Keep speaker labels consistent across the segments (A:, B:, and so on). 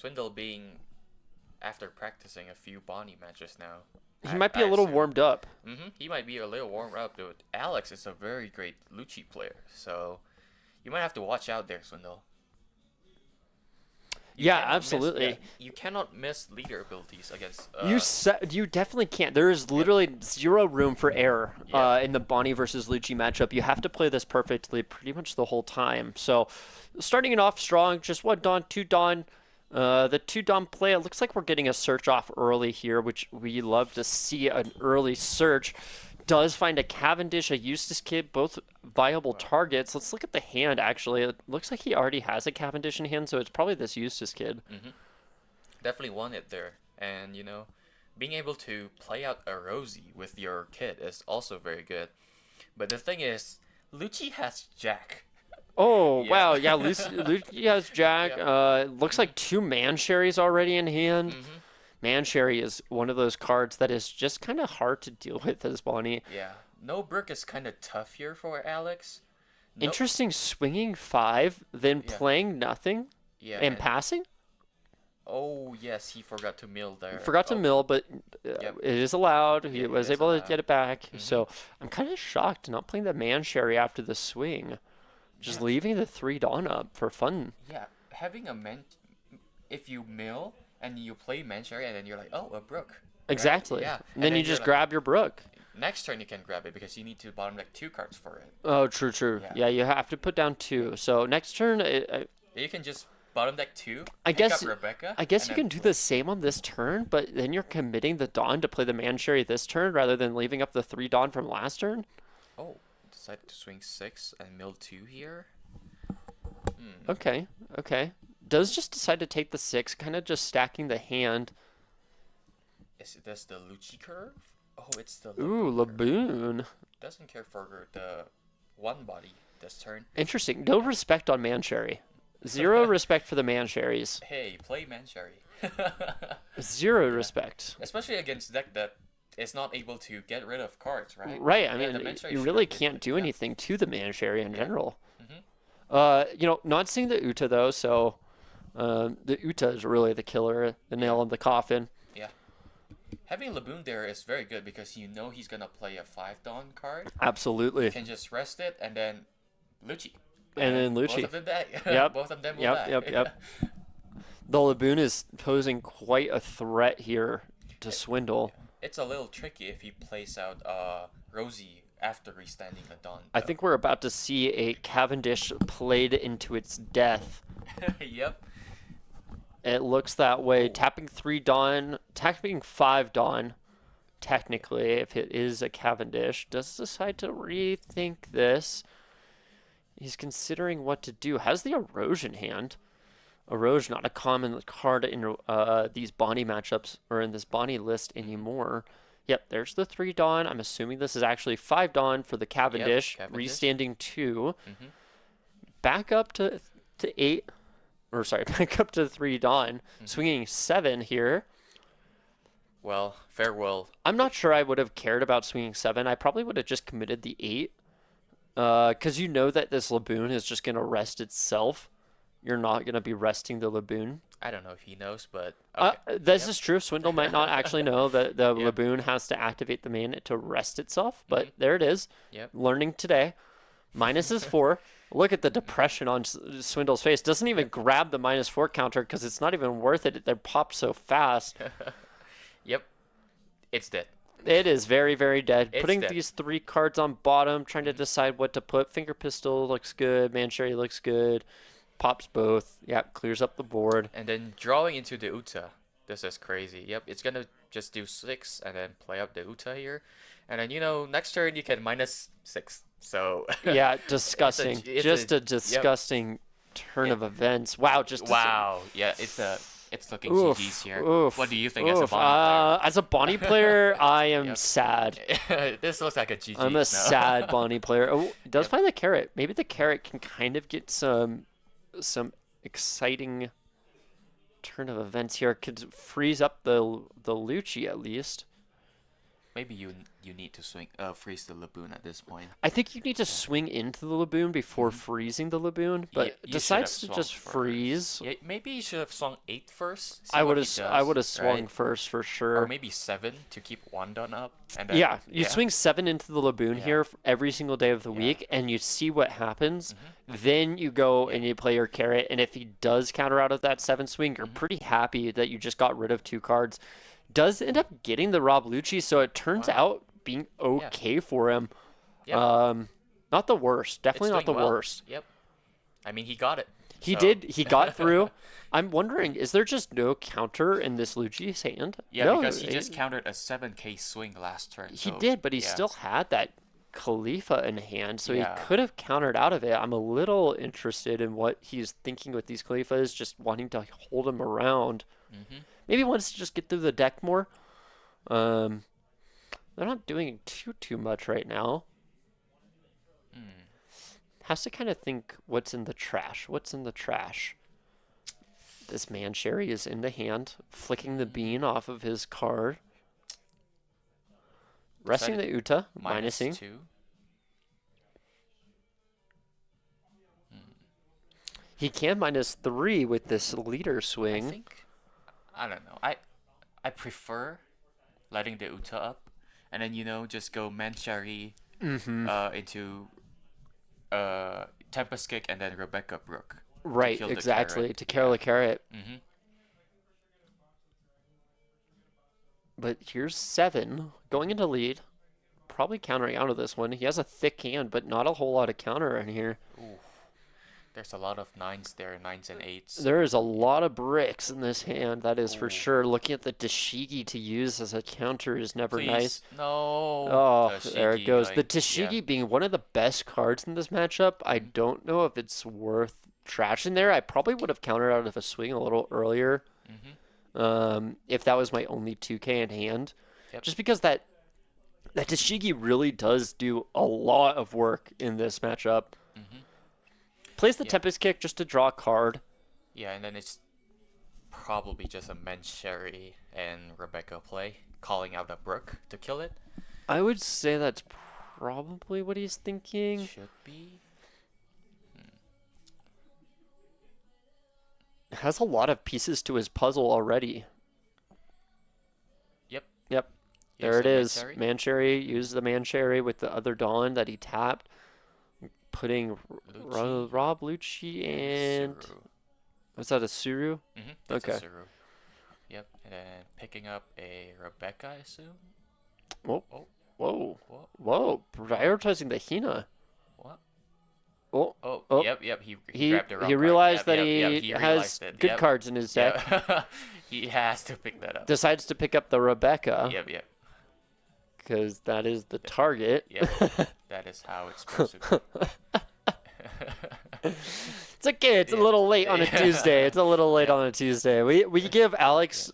A: Swindle being after practicing a few Bonney matches now.
B: He might be
A: I
B: a little
A: assume.
B: warmed up.
A: He might be a little warmed up, but Alex is a very great Lucci player, so you might have to watch out there, Swindle.
B: Yeah, absolutely.
A: You cannot miss leader abilities against.
B: You definitely can't. There is literally zero room for error
A: Yep.
B: in the Bonney versus Lucci matchup. You have to play this perfectly pretty much the whole time. So, starting it off strong, just one Dawn, two Dawn. The two Dawn play, it looks like we're getting a search off early here, which we love to see an early search. Does find a Cavendish, a Eustace Kid, both viable targets. Let's look at the hand, actually. It looks like he already has a Cavendish in hand, so it's probably this Eustace Kid.
A: Definitely won it there, and being able to play out a Rosie with your kid is also very good. But the thing is, Lucci has Jack.
B: Oh,
A: Yeah.
B: wow. Yeah, Lucy has Jack.
A: Yeah.
B: Looks like two Mansherries already in hand.
A: Mm-hmm.
B: Mansherry is one of those cards that is just kind of hard to deal with as Bonnie.
A: Yeah. No Brick is kind of tough here for Alex. No.
B: Interesting swinging 5, then
A: Yeah.
B: playing nothing
A: Yeah.
B: and passing.
A: Oh, yes, he forgot to mill there.
B: Forgot to mill, but
A: Yep.
B: it is allowed. He
A: Yeah, it
B: was
A: is
B: able to
A: allowed.
B: get it back. So I'm kind of shocked not playing the Mansherry after the swing. Just
A: Yeah.
B: leaving the 3 Dawn up for fun.
A: Yeah, having a if you mill and you play Manchari and then you're like, oh, a Brook. Right?
B: Exactly.
A: Yeah.
B: And then you
A: you're
B: just
A: like,
B: grab your Brook.
A: next turn you can grab it because you need to bottom deck 2 cards for it.
B: Oh, true.
A: Yeah.
B: Yeah, you have to put down 2. So next turn,
A: You can just bottom deck 2.
B: I
A: pick
B: guess
A: up Rebecca.
B: I guess
A: and
B: you
A: then
B: can do the same on this turn, but then you're committing the Dawn to play the Mansherry this turn rather than leaving up the 3 Dawn from last turn.
A: Oh, decided to swing 6 and mill 2 here.
B: Okay. Does just decide to take the 6, kind of just stacking the hand.
A: Is this the Lucci curve? Oh, it's the
B: Ooh,
A: curve.
B: Laboon.
A: Doesn't care for the one body this turn.
B: Interesting. No respect on Mansherry. Zero respect for the Mansherries.
A: Hey, play Manchari.
B: Zero respect.
A: Especially against deck that is not able to get rid of cards, right?
B: Right.
A: Yeah,
B: I
A: the
B: mean,
A: Manchari
B: you
A: should
B: really
A: have been
B: can't
A: good.
B: do
A: Yeah.
B: anything to the Mansherry in general.
A: Mhm.
B: Not seeing the Uta though, so the Uta is really the killer, the nail in the coffin.
A: Yeah. Having Laboon there is very good because you know he's gonna play a 5 Dawn card.
B: Absolutely.
A: You can just rest it and then Lucci.
B: And then
A: Both
B: Lucci.
A: of them die.
B: Yep.
A: Both of them will die.
B: Yep. The Laboon is posing quite a threat here to Swindle.
A: It's a little tricky if he plays out Rosie after restanding a Dawn.
B: I think we're about to see a Cavendish played into its death.
A: Yep.
B: It looks that way. Tapping 3 Dawn, tapping 5 Dawn, technically, if it is a Cavendish. Does decide to rethink this. He's considering what to do. Has the Erosion hand. Erosion, not a common card in these Bonney matchups, or in this Bonney list anymore. Yep, there's the 3 Dawn. I'm assuming this is actually 5 Dawn for the Cavendish.
A: Cavendish.
B: Restanding 2.
A: Mhm.
B: Back up to 8. Or sorry, back up to 3 Dawn. Swinging 7 here.
A: Well, farewell.
B: I'm not sure I would have cared about swinging 7. I probably would have just committed the 8. Because you know that this Laboon is just going to rest itself. You're not going to be resting the Laboon.
A: I don't know if he knows, but okay.
B: This is true. Swindle might not actually know that the
A: Yep.
B: Laboon has to activate the main to rest itself, but there it is.
A: Yep.
B: Learning today. Minus is 4. Look at the depression on Swindle's face. Doesn't even grab the -4 counter because it's not even worth it. They pop so fast.
A: Yep. It's dead.
B: It is very, very dead.
A: It's
B: Putting
A: dead.
B: these 3 cards on bottom, trying to decide what to put. Finger Pistol looks good. Mansherry looks good. Pops both. Yep, clears up the board.
A: And then drawing into the Uta. This is crazy. Yep, it's gonna just do 6 and then play up the Uta here. And then, next turn you can -6. So
B: Yeah, disgusting.
A: it's
B: Just
A: a-
B: a disgusting turn of events. Wow, just
A: wow. Yeah, it's looking
B: Oof,
A: GG's here.
B: oof,
A: What do you think as a
B: oof.
A: Bonney
B: As a Bonney player, I am
A: Yep.
B: sad.
A: player? This looks like a GG.
B: I'm a sad Bonney player. Oh, it does find the carrot. Maybe the carrot can kind of get some exciting turn of events here. Could freeze up the Lucci at least.
A: maybe you need to freeze the Laboon at this point.
B: I think you need to swing into the Laboon before freezing the Laboon, but
A: You should have
B: decides to
A: swung
B: just
A: first.
B: freeze.
A: Yeah, maybe you should have swung 8 first. See
B: I
A: what
B: would
A: he
B: have
A: does,
B: I would have swung
A: right?
B: first for
A: Or
B: sure.
A: maybe 7 to keep 1 done up, and then
B: Yeah, you swing 7 into the Laboon
A: Yeah.
B: here every single day of the
A: Yeah.
B: week, and you see what happens. Then you go and you play your carrot, and if he does counter out of that 7 swing, you're pretty happy that you just got rid of 2 cards. Does end up getting the Rob Lucci, so it turns out being okay for him.
A: Yep.
B: Not the worst. Definitely
A: It's
B: not the
A: doing well.
B: worst.
A: Yep. I mean, he got it.
B: He
A: so-
B: did. He got through. I'm wondering, is there just no counter in this Lucci's hand?
A: Yeah,
B: No,
A: because he just countered a 7k swing last turn.
B: he
A: so,
B: did, but he
A: yeah.
B: still had that Khalifa in hand, so
A: Yeah.
B: he could have countered out of it. I'm a little interested in what he's thinking with these Khalifas, just wanting to hold him around. Maybe he wants to just get through the deck more. They're not doing too much right now. Has to kind of think what's in the trash. What's in the trash? This man Sherry is in the hand, flicking the bean off of his card. Resting the Uta, minusing.
A: -2.
B: He can -3 with this leader swing.
A: I don't know. I prefer letting the Uta up, and then just go Manchari into Tempest Kick and then Rebecca Brook.
B: Right,
A: kill the
B: exactly.
A: carrot.
B: To kill the carrot.
A: Mm-hmm.
B: But here's 7 going into lead. Probably countering out of this one. He has a thick hand, but not a whole lot of counter in here.
A: Ooh. There's a lot of 9s there, 9s and 8s.
B: There is a lot of bricks in this hand, that is for sure. Looking at the Dashigi to use as a counter is never
A: Please.
B: nice.
A: No.
B: Oh, there it
A: Tashigi,
B: goes.
A: like,
B: The Dashigi being one of the best cards in this matchup. I don't know if it's worth trashing there. I probably would have countered out of a swing a little earlier. If that was my only 2k in hand.
A: Yep.
B: Just because that Dashigi really does do a lot of work in this matchup. Plays the Tempest Kick just to draw a card.
A: Yeah, and then it's probably just a Manchari and Rebecca play, calling out a Brook to kill it.
B: I would say that's probably what he's thinking.
A: Should be.
B: Has a lot of pieces to his puzzle already.
A: Yep.
B: Yep.
A: Here's
B: There it
A: the
B: is.
A: Manchari.
B: Manchari. Use the Manchari with the other Dawn that he tapped. Putting
A: Lucci.
B: Rob Lucci and...
A: Suru.
B: Was that a Suru?
A: That's a
B: Okay.
A: Suru. Yep, and then picking up a Rebecca, I assume.
B: Whoa.
A: Oh.
B: Whoa.
A: What?
B: Whoa. Prioritizing the Hina.
A: What?
B: Oh.
A: Oh,
B: Oh.
A: yep. He
B: He
A: grabbed the wrong
B: he
A: card.
B: realized
A: Yep,
B: that
A: yep,
B: he
A: yep,
B: has
A: realized it.
B: good
A: Yep.
B: cards in his deck.
A: Yeah. He has to pick that up.
B: Decides to pick up the Rebecca.
A: Yep.
B: Because that is the target.
A: Yep. That is how it's supposed to be.
B: It's okay. It's a little late on a Tuesday. It's a little late on a Tuesday. We give Alex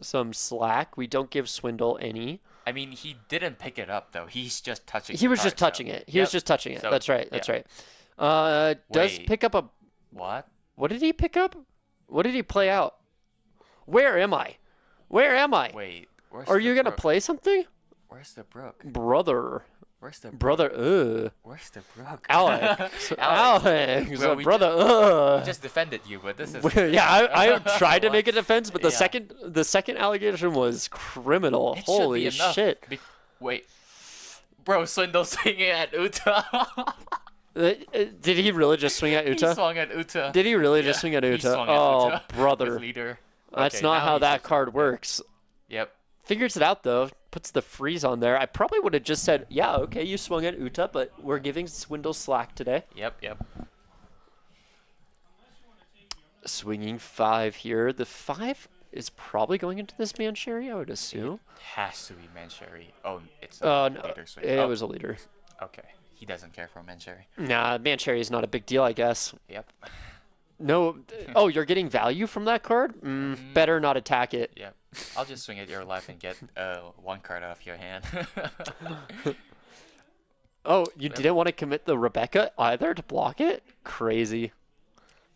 B: some slack. We don't give Swindle any.
A: I mean, he didn't pick it up though. He's just touching.
B: He
A: the
B: was just
A: card,
B: touching
A: so-
B: it. He was
A: Yep.
B: just touching it.
A: So,
B: That's right. That's
A: yeah.
B: right. Does
A: Wait.
B: pick up a.
A: What?
B: What did he pick up? What did he play out? Where am I? Where am I?
A: Wait. Where's
B: Are
A: the
B: you gonna
A: Brook?
B: play something,
A: Where's the Brook?
B: brother?
A: Where's the
B: Brother.
A: Where's the Brook?
B: Alex.
A: Alex. Well, we
B: brother.
A: Just defended you, but this is.
B: Yeah, I tried to
A: What?
B: make a defense, but the
A: Yeah.
B: second allegation was criminal.
A: It should
B: Holy
A: be enough.
B: shit!
A: Wait, bro, Swindle swinging at Uta.
B: Did he really just swing at
A: He
B: Uta?
A: swung at Uta.
B: Did he really just
A: Yeah,
B: swing at
A: he
B: Uta?
A: swung at
B: Oh,
A: Uta
B: brother,
A: with leader.
B: that's
A: Okay,
B: not
A: now
B: how
A: he's
B: that
A: just-
B: card works.
A: Yep.
B: Figures it out though. Puts the freeze on there. I probably would have just said, "Yeah, okay, you swung at Uta, but we're giving Swindle slack today."
A: Yep.
B: Swinging 5 here. The 5 is probably going into this Manchari, I would assume.
A: Has to be Manchari. Oh, it's a
B: No,
A: leader swing.
B: it
A: Oh,
B: was a leader.
A: okay. He doesn't care for Manchari.
B: Nah, Manchari is not a big deal, I guess.
A: Yep.
B: No. Oh, you're getting value from that card? Better not attack it.
A: Yep. I'll just swing at your life and get 1 card off your hand.
B: Oh, you didn't want to commit the Rebecca either to block it? Crazy.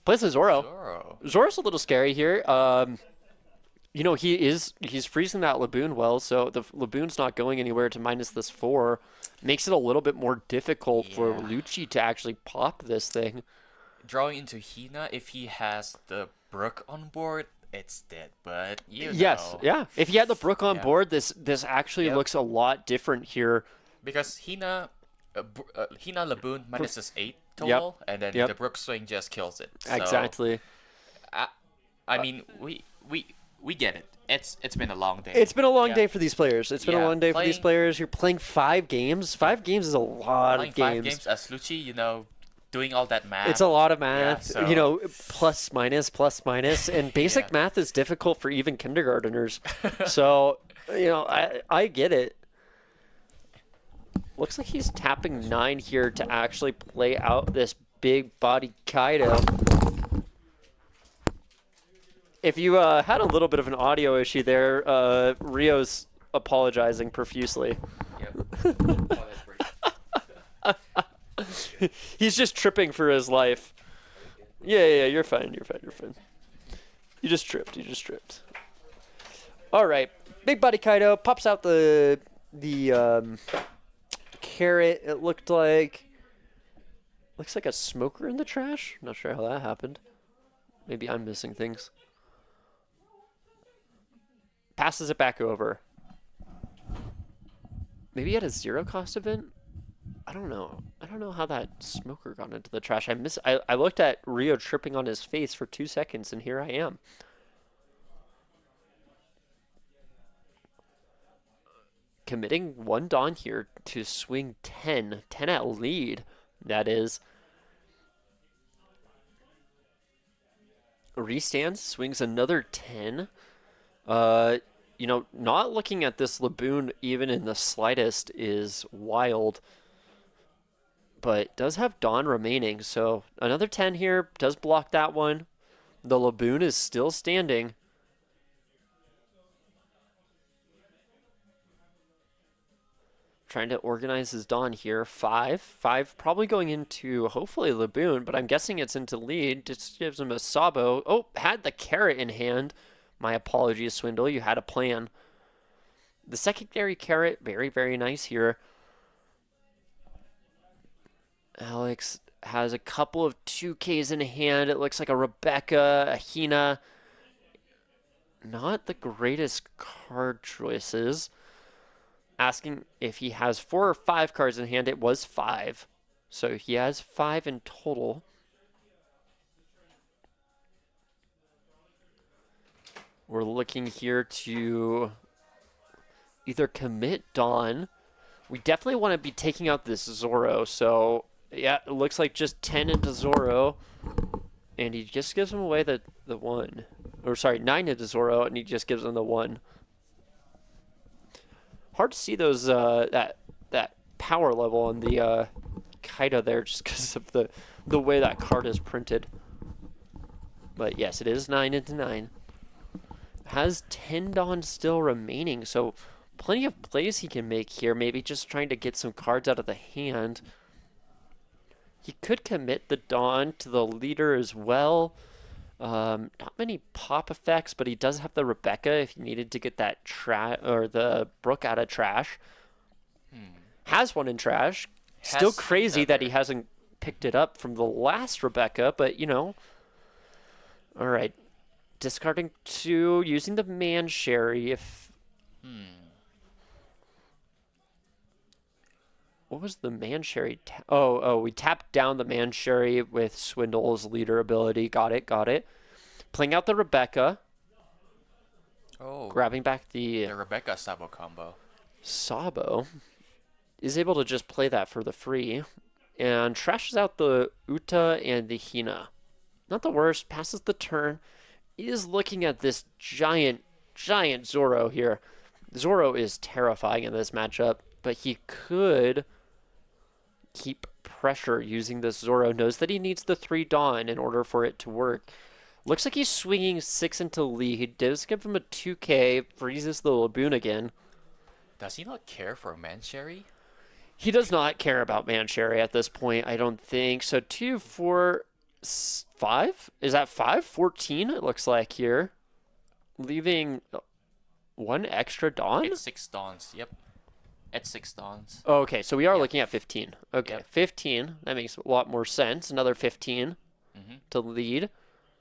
B: Plays a Zoro.
A: Zoro.
B: Zoro's a little scary here. he's freezing that Laboon well, so the Laboon's not going anywhere to minus this 4. Makes it a little bit more difficult for
A: Yeah.
B: Lucci to actually pop this thing.
A: Drawing into Hina, if he has the Brook on board, it's dead. But
B: Yes, yeah. If you had the Brook on
A: Yeah.
B: board, this actually
A: Yep.
B: looks a lot different here.
A: Because Hina Laboon minuses 8
B: Yep.
A: total, and then
B: Yep.
A: the Brook swing just kills it. So,
B: Exactly.
A: I mean, we get it. It's been a long day.
B: It's been a long
A: Yeah.
B: day for these players. It's been a
A: Yeah,
B: long day for these
A: playing-
B: players. You're playing 5 games. 5 games is a lot
A: Playing
B: of
A: 5 games as Lucci, doing all that math.
B: It's a lot of math,
A: so-
B: plus minus, and basic
A: Yeah.
B: math is difficult for even kindergarteners. So, I get it. Looks like he's tapping 9 here to actually play out this big body Kaido. If you had a little bit of an audio issue there, Rio's apologizing profusely.
A: Yep.
B: He's just tripping for his life. Yeah, you're fine. You just tripped. All right, big body Kaido pops out the carrot. It looks like a smoker in the trash. Not sure how that happened. Maybe I'm missing things. Passes it back over. Maybe he had a 0 cost event. I don't know. I don't know how that smoker got into the trash. I looked at Rio tripping on his face for 2 seconds, and here I am. Committing 1 Dawn here to swing 10. 10 at lead, that is. Restands, swings another 10. Not looking at this Laboon even in the slightest is wild. But does have Dawn remaining, so another 10 here does block that one. The Laboon is still standing. Trying to organize his Dawn here. 5 probably going into hopefully Laboon, but I'm guessing it's into lead. Just gives him a Sabo. Oh, had the carrot in hand. My apologies, Swindle. You had a plan. The secondary carrot, very, very nice here. Alex has a couple of 2Ks in hand. It looks like a Rebecca, a Hina. Not the greatest card choices. Asking if he has 4 or 5 cards in hand. It was 5. So he has 5 in total. We're looking here to either commit Dawn. We definitely want to be taking out this Zoro. So, yeah, it looks like just 10 into Zoro. And he just gives him away the 1. Or, sorry, 9 into Zoro, and he just gives him the 1. Hard to see those that power level on the Kaido there just because of the way that card is printed. But, yes, it is 9 into 9. Has 10 Dawn still remaining, so plenty of plays he can make here. Maybe just trying to get some cards out of the hand. He could commit the Dawn to the leader as well. Not many pop effects, but he does have the Rebecca if he needed to get that the Brook out of trash. Has one in trash. Still crazy that he hasn't picked it up from the last Rebecca, but all right. Discarding 2, using the Man Sherry if... What was the Man Sherry? We tapped down the Man Sherry with Swindle's leader ability. Got it. Playing out the Rebecca.
A: Oh,
B: Grabbing back the
A: Rebecca Sabo combo.
B: Sabo. Is able to just play that for the free. And trashes out the Uta and the Hina. Not the worst. Passes the turn. Is looking at this giant Zoro here. Zoro is terrifying in this matchup, but he could keep pressure using this Zoro. Knows that he needs the 3 Dawn in order for it to work. Looks like he's swinging 6 into lead. He does give him a 2K, freezes the Laboon again.
A: Does he not care for Mancherry?
B: He does not care about Mancherry at this point, I don't think. So 2, 4, 5? Is that 5? 14 it looks like here. leaving one extra Dawn?
A: It's 6 dawns. Yep. It's 6 dawns.
B: Oh, okay, so we are
A: Yep.
B: looking at 15. Okay,
A: Yep.
B: 15. That makes a lot more sense. Another 15
A: Mhm.
B: to lead.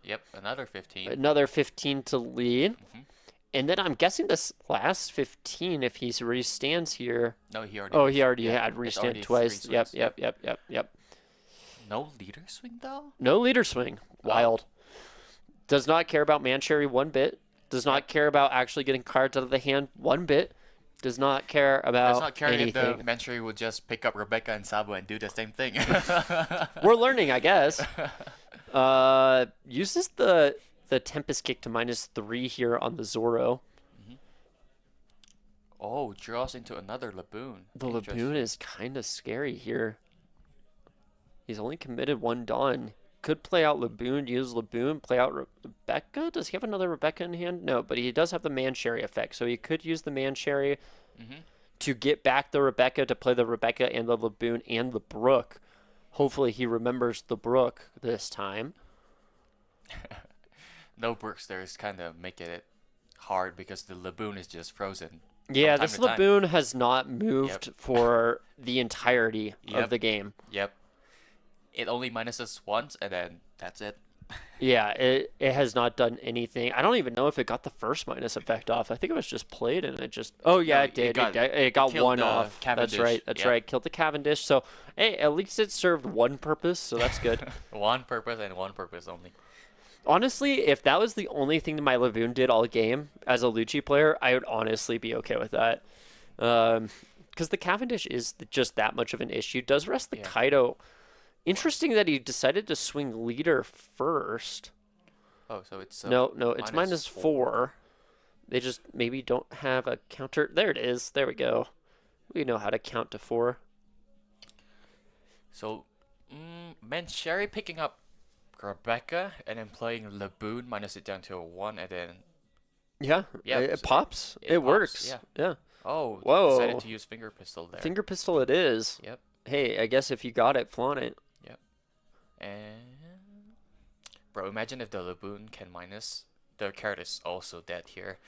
A: Yep. Another 15.
B: Another 15 to lead.
A: Mhm.
B: And then I'm guessing this last 15, if he restands here.
A: No, he already.
B: Oh, he already
A: Yeah,
B: had
A: it's
B: restand
A: already
B: twice.
A: 3
B: Yep,
A: swings.
B: yep, yep, yep, yep.
A: No leader swing though.
B: No leader swing. Wild. Does not care about Mancherry one bit. Does not care about actually getting cards out of the hand one bit. Does not care about
A: Does not care if
B: anything.
A: the Manchery would just pick up Rebecca and Sabo and do the same thing.
B: We're learning, I guess. Uses the Tempest Kick to -3 here on the Zoro.
A: Oh, draws into another Laboon.
B: The Laboon is kind of scary here. He's only committed one Dawn. Could play out Laboon, use Laboon, play out Rebecca. Does he have another Rebecca in hand? No, but he does have the Mancherry effect. So he could use the Mancherry to get back the Rebecca, to play the Rebecca and the Laboon and the Brook. Hopefully he remembers the Brook this time.
A: No Brooks there is kind of making it hard because the Laboon is just frozen.
B: Yeah,
A: from time
B: this
A: to time.
B: Laboon has not moved for the entirety
A: Yep.
B: of the game.
A: Yep. It only minuses once and then that's it.
B: Yeah, it has not done anything. I don't even know if it got the first minus effect off. I think it was just played and it just. Oh yeah,
A: No,
B: it did.
A: it
B: It got
A: killed
B: one
A: the
B: off.
A: Cavendish.
B: That's right. That's
A: Yep.
B: right. Killed the Cavendish. So hey, at least it served one purpose. So that's good.
A: One purpose and one purpose only.
B: Honestly, if that was the only thing that my Laboon did all game as a Lucci player, I would honestly be okay with that. Because the Cavendish is just that much of an issue. Does rest the
A: Yeah.
B: Kaido. Interesting that he decided to swing leader first.
A: Oh, so it's
B: No, it's
A: minus
B: -4. They just maybe don't have a counter. There it is. There we go. We know how to count to 4.
A: So, Mancherry picking up Rebecca and then playing Laboon minus it down to a 1 and then
B: Yeah,
A: Yeah,
B: it
A: so
B: pops.
A: it
B: It
A: pops,
B: works.
A: yeah.
B: Yeah.
A: oh
B: Whoa.
A: decided to use finger pistol there.
B: Finger pistol it is.
A: Yep.
B: Hey, I guess if you got it, flaunt it.
A: And bro, imagine if the Laboon can minus. The carrot is also dead here.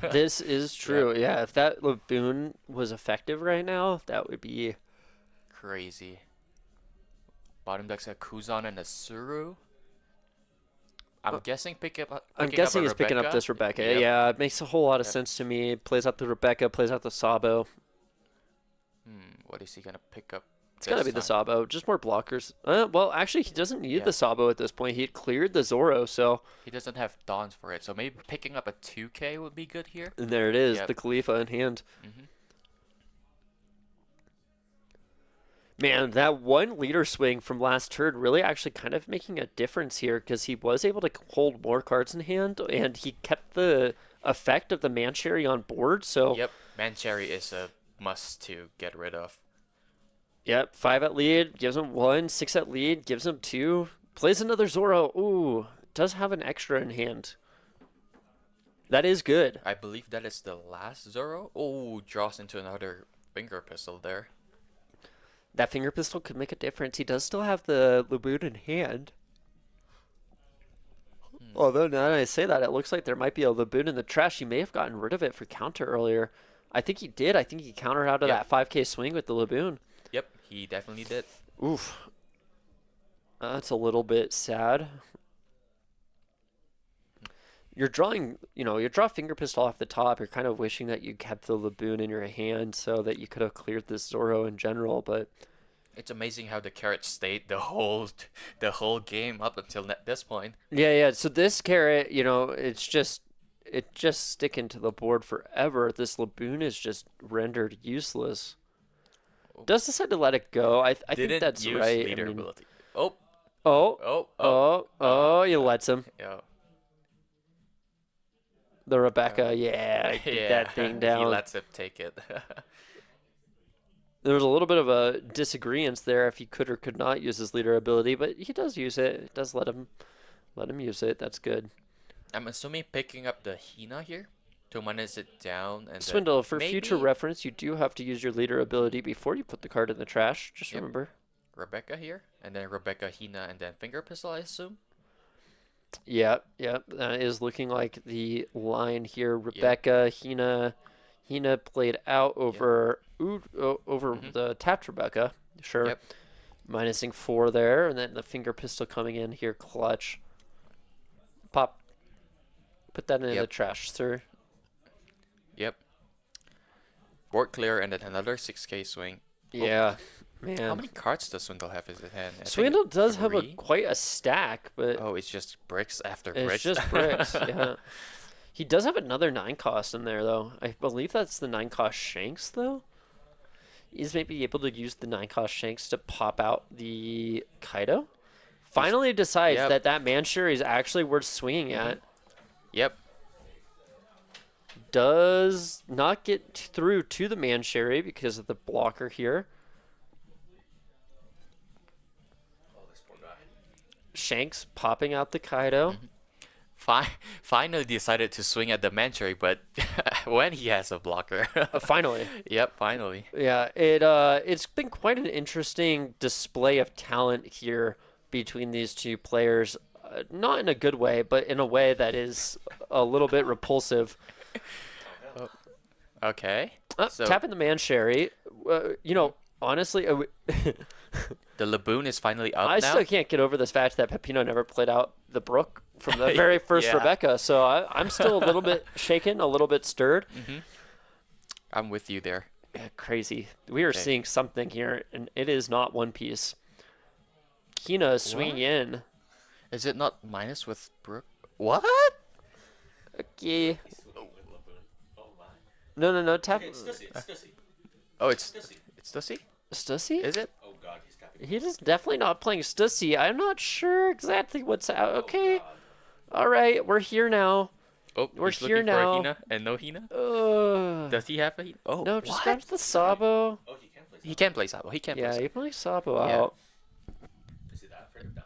B: This is true. Yeah, if that Laboon was effective right now, that would be
A: Crazy. Bottom deck's a Kuzan and a Suru. I'm guessing
B: I'm guessing he's picking up this Rebecca.
A: Yep.
B: Yeah, it makes a whole lot of
A: Yep.
B: sense to me. Plays out the Rebecca, plays out the Sabo.
A: What is he gonna pick up?
B: It's gotta be the Sabo. Just more blockers. Well, actually, he doesn't need the Sabo at this point. He had cleared the Zoro, so.
A: He doesn't have dawns for it, so maybe picking up a 2K would be good here.
B: And there it is,
A: Yep.
B: the Khalifa in hand.
A: Mhm.
B: Man, that one leader swing from last turn really actually kind of making a difference here because he was able to hold more cards in hand and he kept the effect of the Mancherry on board. So,
A: Yep, Mancherry is a must to get rid of.
B: yep, 5 at lead gives him 1, 6 at lead gives him 2. Plays another Zoro. Ooh, does have an extra in hand. That is good.
A: I believe that is the last Zoro. Oh, draws into another finger pistol there.
B: That finger pistol could make a difference. He does still have the Laboon in hand. Although now that I say that, it looks like there might be a Laboon in the trash. He may have gotten rid of it for counter earlier. I think he did. I think he countered out of
A: Yep.
B: that 5K swing with the Laboon.
A: Yep, he definitely did.
B: Oof. That's a little bit sad. You're drawing, you draw finger pistol off the top. You're kind of wishing that you kept the Laboon in your hand so that you could have cleared this Zoro in general, but
A: It's amazing how the carrot stayed the whole game up until this point.
B: yeah. So this carrot, it's just sticking to the board forever. This Laboon is just rendered useless. Does decide to let it go. I think
A: Didn't
B: that's
A: use
B: right.
A: leader
B: I mean,
A: ability. Oh,
B: he lets him.
A: yeah.
B: The Rebecca, get that thing down.
A: He lets him take it.
B: There was a little bit of a disagreement there if he could or could not use his leader ability, but he does use it. It does let him use it. That's good.
A: I'm assuming picking up the Hina here to minus it down and
B: Swindle,
A: then
B: for
A: maybe
B: future reference, you do have to use your leader ability before you put the card in the trash. Just
A: Yep.
B: remember.
A: Rebecca here, and then Rebecca, Hina, and then finger pistol, I assume.
B: Yep, yep. That is looking like the line here. Rebecca, Hina played out
A: Yep.
B: over
A: Mm-hmm.
B: the tapped Rebecca. Sure.
A: Yep.
B: Minusing 4 there, and then the finger pistol coming in here, clutch. Pop. Put that in the
A: Yep.
B: trash, sir.
A: Yep. Board clear and then another 6K swing. Oh,
B: Yeah,
A: how
B: man.
A: many cards does Swindle have in his hand? I think
B: Swindle does have
A: three.
B: quite a stack, but
A: Oh, it's just bricks after
B: it's
A: bricks.
B: just bricks. Yeah. He does have another 9 cost in there, though. I believe that's the 9 cost Shanks, though. He's maybe able to use the 9 cost Shanks to pop out the Kaido. Finally decides
A: Yep.
B: that Manshuri is actually worth swinging at.
A: Yep.
B: Does not get through to the Manshuri because of the blocker here. Shanks popping out the Kaido.
A: Finally decided to swing at the Manchury, but when he has a blocker.
B: Finally.
A: Yep, finally.
B: Yeah, it's been quite an interesting display of talent here between these two players. Not in a good way, but in a way that is a little bit repulsive.
A: Okay. So
B: Tapping the Manshuri. Honestly,
A: the Laboon is finally up
B: I
A: now.
B: still can't get over this fact that Pepino never played out the Brook from the very first
A: Yeah.
B: Rebecca. So I'm still a little bit shaken, a little bit stirred.
A: I'm with you there.
B: Yeah, crazy. We are seeing something here, and it is not One Piece. Kina is swinging in.
A: Is it not minus with Brook? What?
B: Okay. No. Tap.
A: Oh, it's Stussy?
B: Stussy?
A: Is it?
B: He is definitely not playing Stussy. I'm not sure exactly what's out. Okay. All right, we're here now.
A: Oh,
B: We're
A: he's
B: here
A: looking for a
B: now.
A: Hina and no Hina? Does he have a Hina? Oh,
B: No, just
A: what?
B: grabs the Sabo.
A: He can play Sabo. He can play
B: Yeah,
A: Sabo.
B: he plays Sabo
A: Yeah.
B: out.
C: Is he that afraid of dying?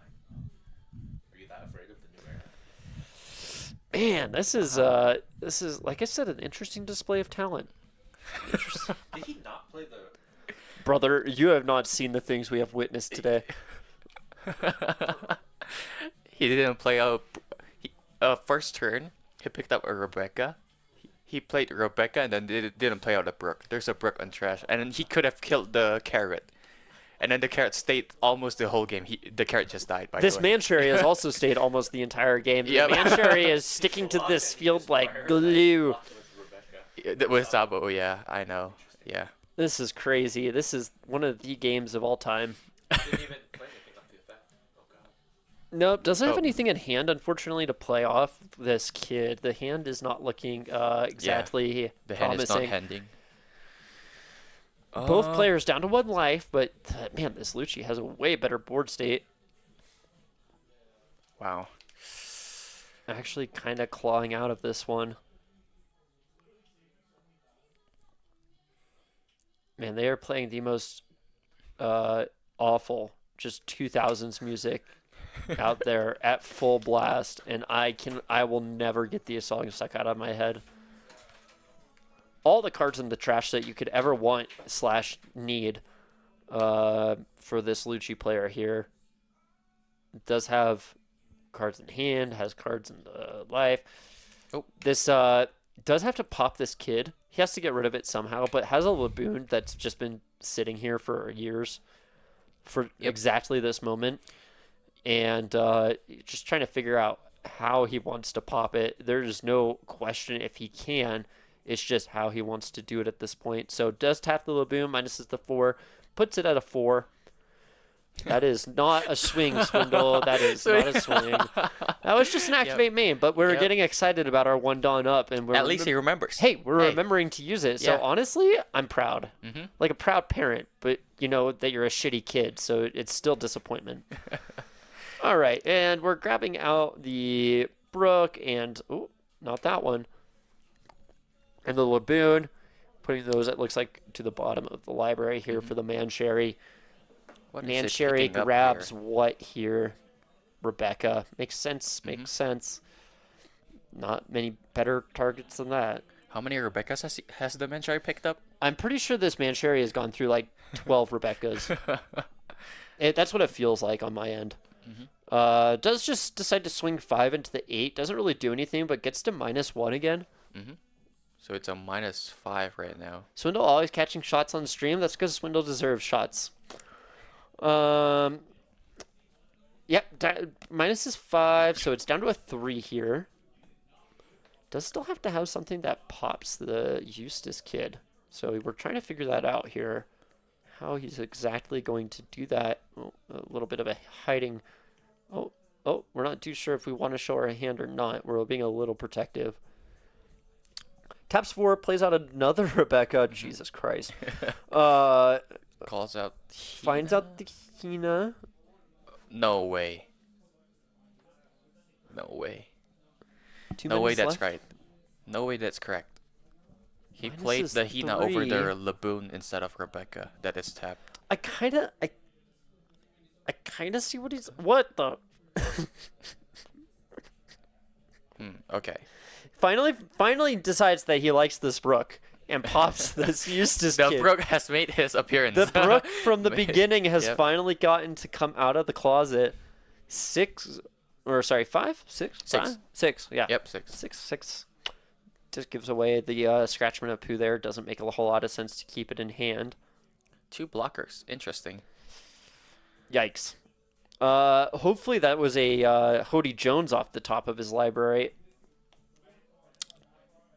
C: Are you that afraid of the new era?
B: Man, this is like I said, an interesting display of talent.
C: Did he not play the?
B: Brother, you have not seen the things we have witnessed today.
A: He didn't play first turn. He picked up a Rebecca. He played Rebecca and then didn't play out a Brook. There's a Brook on trash, and then he could have killed the carrot, and then the carrot stayed almost the whole game. The carrot just died. By
B: This
A: the way.
B: Manshuri has also stayed almost the entire game.
A: Yep.
B: The Manshuri is sticking to this field like glue.
A: With Sabo, yeah, I know. Yeah.
B: This is crazy. This is one of the games of all time.
C: Didn't even play anything up to the effect. Oh god.
B: Nope, doesn't have
A: Oh.
B: anything in hand, unfortunately, to play off this kid. The hand is not looking exactly
A: The hand is not
B: promising.
A: handing.
B: Both players down to 1 life, but man, this Lucci has a way better board state.
A: Wow.
B: Actually, kind of clawing out of this one. Man, they are playing the most awful, just 2000s music out there at full blast, and I will never get these songs stuck out of my head. All the cards in the trash that you could ever want / need for this Lucci player here. It does have cards in hand, has cards in the life.
A: Oh.
B: This does have to pop this kid. He has to get rid of it somehow, but has a Laboon that's just been sitting here for years for exactly this moment. And just trying to figure out how he wants to pop it. There's no question if he can. It's just how he wants to do it at this point. So does tap the Laboon, minuses the 4, puts it at a 4. That is not a swing, Swindle. That is not a swing. That was just an activate main, but we're getting excited about our 1 Dawn up, and we're
A: At least he remembers.
B: hey, we're remembering to use it. So
A: Yeah.
B: honestly, I'm proud,
A: Mhm.
B: like a proud parent. But you know that you're a shitty kid, so it's still disappointment. All right, and we're grabbing out the Brook and not that one, and the Laboon, putting those. It looks like to the bottom of the library here for the Manshuri.
A: What is it
B: Manshuri
A: picking up
B: grabs
A: here?
B: what here? Rebecca. Makes sense. Makes sense. Not many better targets than that.
A: How many Rebeccas has the Manchury picked up?
B: I'm pretty sure this Manshuri has gone through like 12 Rebeccas. That's what it feels like on my end. Does just decide to swing 5 into the 8. Doesn't really do anything, but gets to -1 again.
A: So it's a -5 right now.
B: Swindle always catching shots on stream. That's because Swindle deserves shots. Yep, minus is 5, so it's down to a 3 here. Does still have to have something that pops the Eustace kid. So we're trying to figure that out here. How he's exactly going to do that. Oh, a little bit of a hiding. Oh, we're not too sure if we want to show our hand or not. We're being a little protective. Taps 4, plays out another Rebecca. Jesus Christ.
A: Calls out.
B: Finds out the Hina.
A: No way. No way.
B: 2
A: No way
B: minutes
A: that's
B: left.
A: right. No way that's correct. He
B: Minus
A: played
B: is
A: the Hina over
B: 3.
A: the Laboon instead of Rebecca. That is tapped.
B: I kind of see what he's. What the?
A: Okay.
B: Finally decides that he likes this Brook and pops this Eustace
A: The
B: kid.
A: Brook has made his appearance.
B: The Brook from the
A: Made-
B: beginning has
A: Yep.
B: finally gotten to come out of the closet. 5? 6?
A: Six.
B: 5? 6, yeah.
A: Yep, 6.
B: 6. Just gives away the Scratchman of Pooh there. Doesn't make a whole lot of sense to keep it in hand.
A: 2 blockers. Interesting.
B: Yikes. Hopefully that was a Hody Jones off the top of his library.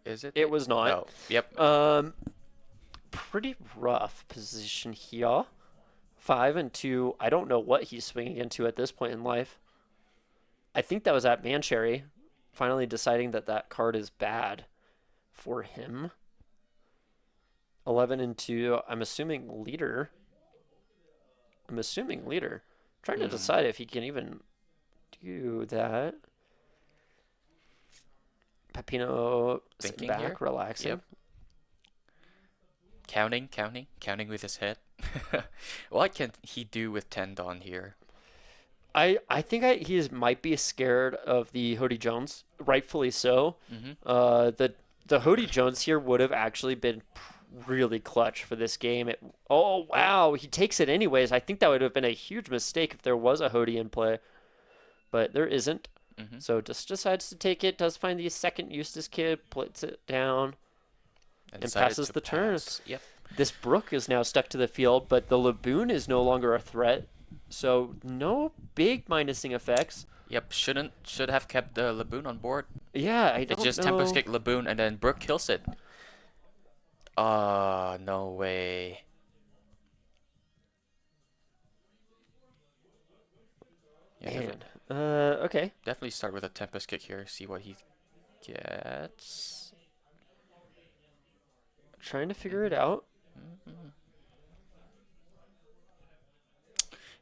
A: Is it?
B: It was not.
A: No. Yep.
B: Pretty rough position here. 5 and 2. I don't know what he's swinging into at this point in life. I think that was at Mancherry, finally deciding that that card is bad for him. 11 and 2. I'm assuming leader. Trying to decide if he can even do that. Pepino sitting
A: Thinking
B: back,
A: here?
B: relaxing.
A: Yep. Counting with his head. What can he do with 10 Dawn here?
B: I think he might be scared of the Hody Jones, rightfully so. The Hody Jones here would have actually been really clutch for this game. Oh wow, he takes it anyways. I think that would have been a huge mistake if there was a Hody in play, but there isn't. So just decides to take it. Does find the second Eustace kid, puts it down, and
A: decided
B: passes
A: to
B: the turn.
A: pass. Yep.
B: This Brook is now stuck to the field, but the Laboon is no longer a threat. So no big minusing effects.
A: Yep. Should have kept the Laboon on board.
B: Yeah, I don't
A: It's just
B: know.
A: Tempest Kick Laboon and then Brook kills it. No way. Yeah,
B: Man. Okay.
A: definitely start with a Tempest Kick here. See what he gets.
B: Trying to figure it out.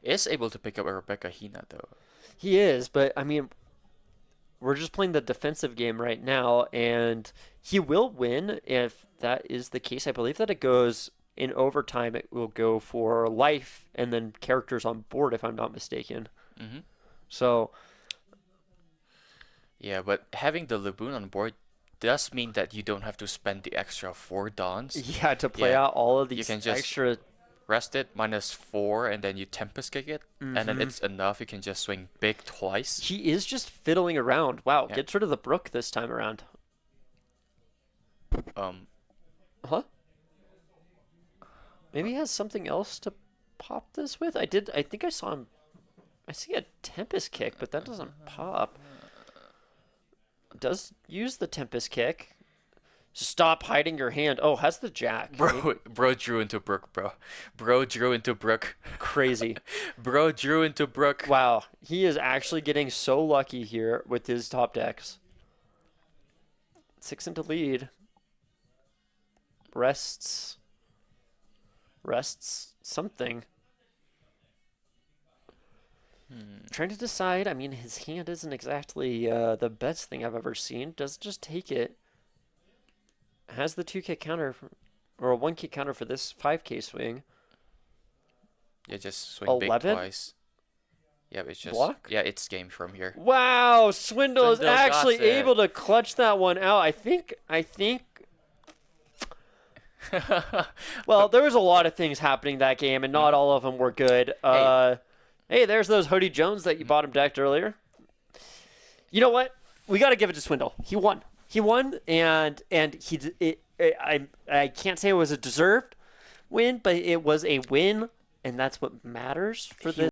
A: Is able to pick up a Rebecca Hina though.
B: He is, but I mean, we're just playing the defensive game right now, and he will win if that is the case. I believe that it goes in overtime. It will go for life and then characters on board, if I'm not mistaken. So
A: Yeah, but having the Laboon on board does mean that you don't have to spend the extra 4 Dawns.
B: yeah, to play
A: Yeah,
B: out all of
A: you
B: these
A: can just
B: extra.
A: Rest it, -4, and then you Tempest Kick it, and then it's enough. You can just swing big twice.
B: He is just fiddling around. Wow,
A: Yeah.
B: gets rid of the Brook this time around. Huh? Maybe he has something else to pop this with? I think I saw him. I see a Tempest Kick, but that doesn't pop. Does use the Tempest Kick. Stop hiding your hand. Oh, has the Jack.
A: Bro drew into Brook, bro. Bro drew into Brook.
B: Crazy.
A: Bro drew into Brook.
B: Wow, he is actually getting so lucky here with his top decks. 6 into lead. Rests something. Trying to decide. I mean, his hand isn't exactly the best thing I've ever seen. Does just take it. Has the 2K counter, or a 1K counter for this 5K swing.
A: Yeah, just swing
B: 11?
A: big twice. Yeah, it's just
B: Block?
A: Yeah, it's game from here.
B: Wow, Swindle is
A: Swindle got
B: actually
A: it.
B: able to clutch that one out. I think. Well, there was a lot of things happening that game, and not all of them were good. Hey, there's those Hody Jones that you bottom decked earlier. You know what? We got to give it to Swindle. He won. He won, and I can't say it was a deserved win, but it was a win, and that's what matters for the